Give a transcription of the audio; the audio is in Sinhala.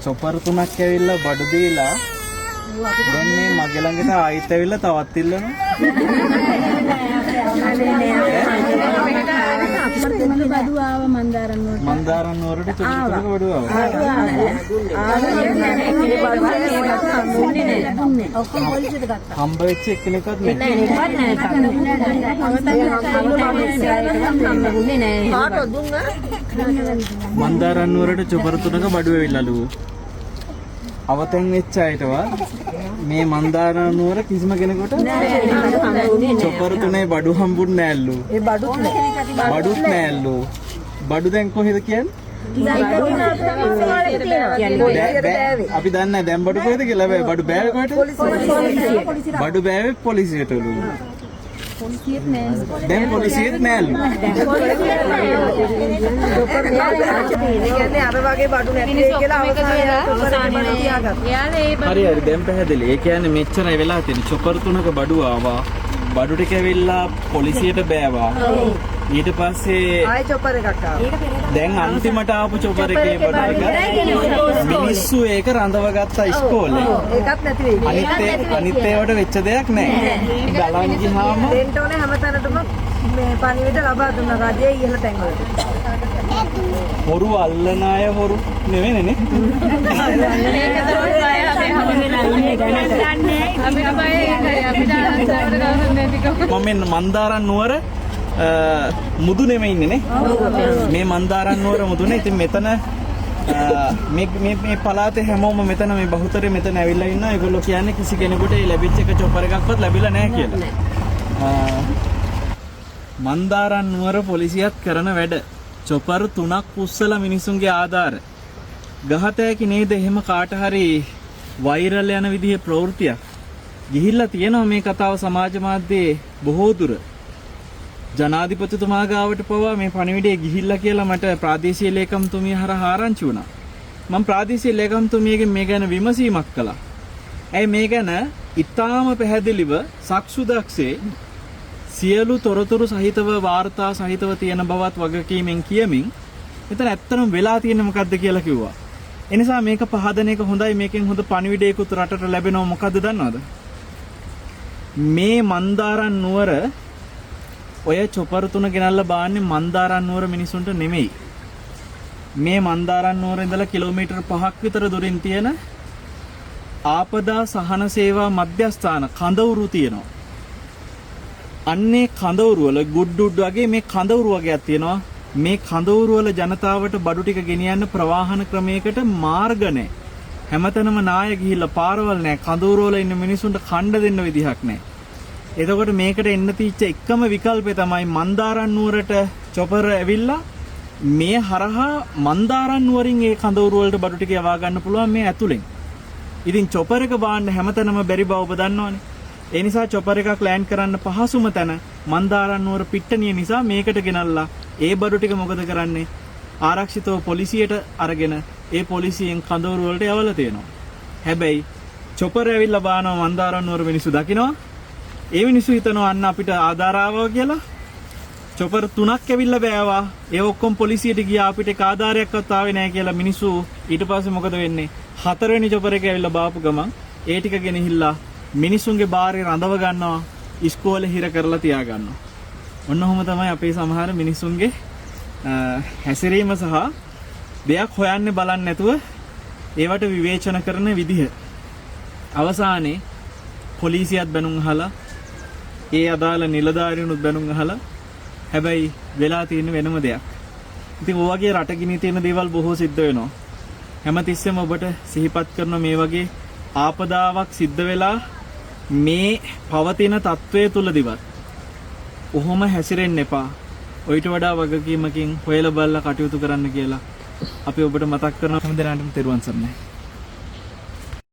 චොපර් තුනක් ඇවිල්ලා බඩු දීලා දැන් මේ මගේ ළඟට ආයෙත් ඇවිල්ලා තවත් ඉල්ලනවා. බඩු ආව මන්දාරන් නුවරට. මන්දාරන් නුවරට චොපර් තුනක බඩු ආවා. ඔක්කොම පොලිසියට ගත්තා. හම්බ වෙච්ච එක්කෙනෙක්වත් නැහැ. මන්දාරන් නුවරට චොපර් තුනක බඩු ඇවිල්ලාලු. අවතෙන් වෙච්ච අයටවත් මේ මන්දාරන් නුවර කිසිම කෙනෙකුට චොපර් තුනේ බඩු හම්බුන්නේ නැල්ලු. ඒ බඩුත් නැල්ලු. බඩු දැන් කොහෙද කියන්නේ? අපි දන්නේ නැහැ දැන් බඩු කොහෙද කියලා. බඩු බෑවේ කොහෙද? බඩු බෑවේ පොලිසියටලු. දැන් පොලිසියෙත් නෑලු. කියන්නේ අර වගේ බඩු නැති කියලා හරි හරි දැන් පැහැදිලි. ඒ කියන්නේ මෙච්චරයි වෙලා තියෙන්නේ. චොපර් තුනක බඩු ආවා. බඩු ටික ඇවිල්ලා පොලිසියට බෑවා. ඊට පස්සේ ආයෙ චොපර් එකක් ආවා. දැන් අන්තිමට ආපු චොපර් එකේ බඩු ටික මිනිස්සු ඒක රඳව ගත්තා ඉස්කෝලේ. ඒකත් නැති වෙයි. අනිත් ඒවට වෙච්ච දෙයක් නැහැ. ගලන් ගියාම දෙන්න ඕනේ හැමතැනටම මේ පණිවිඩ ලබා දුන්නා රජයේ ඉහළ තැන්වලට. හොරු අල්ලන අය හොරු නෙවෙයිනේ. මම මන්දාරන් නුවර මුදු නෙමෙයි ඉන්නේ නේ. මේ මන්දාරන් නුවර මුදුනේ. ඉතින් මෙතන මේ පළාතේ හැමෝම මෙතන මේ බහුතරය මෙතන ඇවිල්ලා ඉන්නවා. ඒගොල්ලෝ කියන්නේ කිසි කෙනෙකුට මේ ලැබිච්ච එක චොපර් එකක්වත් ලැබිලා නැහැ කියලා. මන්දාරන් නුවර පොලිසියත් කරන වැඩ චොපර් 3ක් පුස්සලා මිනිසුන්ගේ ආධාර ගහතෑකි නේද? එහෙම කාට හරි වෛරල් යන විදිහේ ප්‍රවෘත්තියක් ගිහිල්ලා තියෙනවා. මේ කතාව සමාජ මාධ්‍යයේ බොහෝ දුර ජනාධිපතිතුමා ගාවට පවා මේ පණිවිඩය ගිහිල්ලා කියලා මට ප්‍රාදේශීය ලේකම්තුමිය හරහා ආරංචි වුණා. මම ප්‍රාදේශීය ලේකම්තුමියගෙන් මේ ගැන විමසීමක් කළා. ඇයි මේ ගැන ඉතාම පැහැදිලිව සක්සුදක්සේ සියලු තොරතුරු සහිතව වාර්තා සහිතව තියෙන බවත් වගකීමෙන් කියමින් මෙතන ඇත්තටම වෙලා තියෙන්නේ මොකද්ද කියලා කිව්වා. ඒ නිසා මේක පහදන එක හොඳයි. මේකෙන් හොඳ පණිවිඩයකුත් රටට ලැබෙනවා. මොකද්ද දන්නවද? මේ මන්දාරන් නුවර ඔය චොපර් තුන ගෙනල්ලා බාන්නේ මන්දාරන් නුවර මිනිසුන්ට නෙමෙයි. මේ මන්දාරන් නුවර ඉඳලා කිලෝමීටර් 5ක් විතර දුරින් තියෙන ආපදා සහන සේවා මධ්‍යස්ථාන කඳවුරු තියෙනවා. අන්නේ කඳවුරු වල ගුඩ්ඩුඩ් වගේ මේ කඳවුරු වගේක් තියෙනවා. මේ කඳවුරු වල ජනතාවට බඩු ටික ගෙනියන්න ප්‍රවාහන ක්‍රමයකට මාර්ග නැහැ. හැමතැනම නාය ගිහිල්ලා පාරවල් නැහැ. කඳවුරු වල ඉන්න මිනිසුන්ට කණ්ඩ දෙන්න විදිහක් නැහැ. එතකොට මේකට එන්න තීච්ච එකම විකල්පය තමයි මන්දාරන් නුවරට චොපර් ඇවිල්ලා මේ හරහා මන්දාරන් නුවරින් ඒ කඳවුරු වලට බඩු ටික යවා ගන්න පුළුවන් මේ ඇතුලෙන්. ඉතින් චොපර් එක බාන්න හැමතැනම බැරි බව ඔබ දන්නවනේ. ඒ නිසා චොපර් එකක් ලෑන්ඩ් කරන්න පහසුම තැන මන්දාරන් නුවර පිට්ටනිය නිසා මේකට ගෙනල්ලා ඒ බඩු ටික මොකද කරන්නේ? ආරක්ෂිතව පොලිසියට අරගෙන ඒ පොලිසියෙන් කඳවුරු වලට යවලා තියෙනවා. හැබැයි චොපර් ඇවිල්ලා බානවා මන්දාරන් නුවර මිනිස්සු දකිනවා. ඒ මිනිස්සු හිතනවා අන්න අපිට ආධාර ආවා කියලා. චොපර් 3ක් ඇවිල්ලා බෑවා. ඒ ඔක්කොම පොලිසියට ගියා. අපිට ඒක ආධාරයක්වත් ආවේ නැහැ කියලා මිනිස්සු ඊට පස්සේ මොකද වෙන්නේ? 4 වෙනි චොපර් එක ඇවිල්ලා බාපු ගමන් ඒ ටික ගෙනහිල්ලා මිනිසුන්ගේ බාරේ රඳව ගන්නවා. ඉස්කෝලේ හිර කරලා තියා ගන්නවා. ඔන්න ඔහොම තමයි අපේ සමහර මිනිසුන්ගේ හැසිරීම සහ දෙයක් හොයන්නේ බලන්නේ නැතුව ඒවට විවේචන කරන විදිහ. අවසානයේ පොලිසියත් බැනුම් අහලා ඒ අදාළ නිලධාරීනුත් බැනුම් අහලා හැබැයි වෙලා තියෙන වෙනම දෙයක්. ඉතින් ඔය වගේ රටගිනි තියෙන දේවල් බොහෝ සිද්ධ වෙනවා. හැමතිස්සෙම ඔබට සිහිපත් කරන මේ වගේ ආපදාවක් සිද්ධ වෙලා මේ පවතින තත්වයේ තුලදිවත් ඔහොම හැසිරෙන්න එපා. ඔයිට වඩා වගකීමකින් හොයලා බලලා කටයුතු කරන්න කියලා අපි ඔබට මතක් කරනවා. හැම දිනකටම තෙරුවන් සරණයි.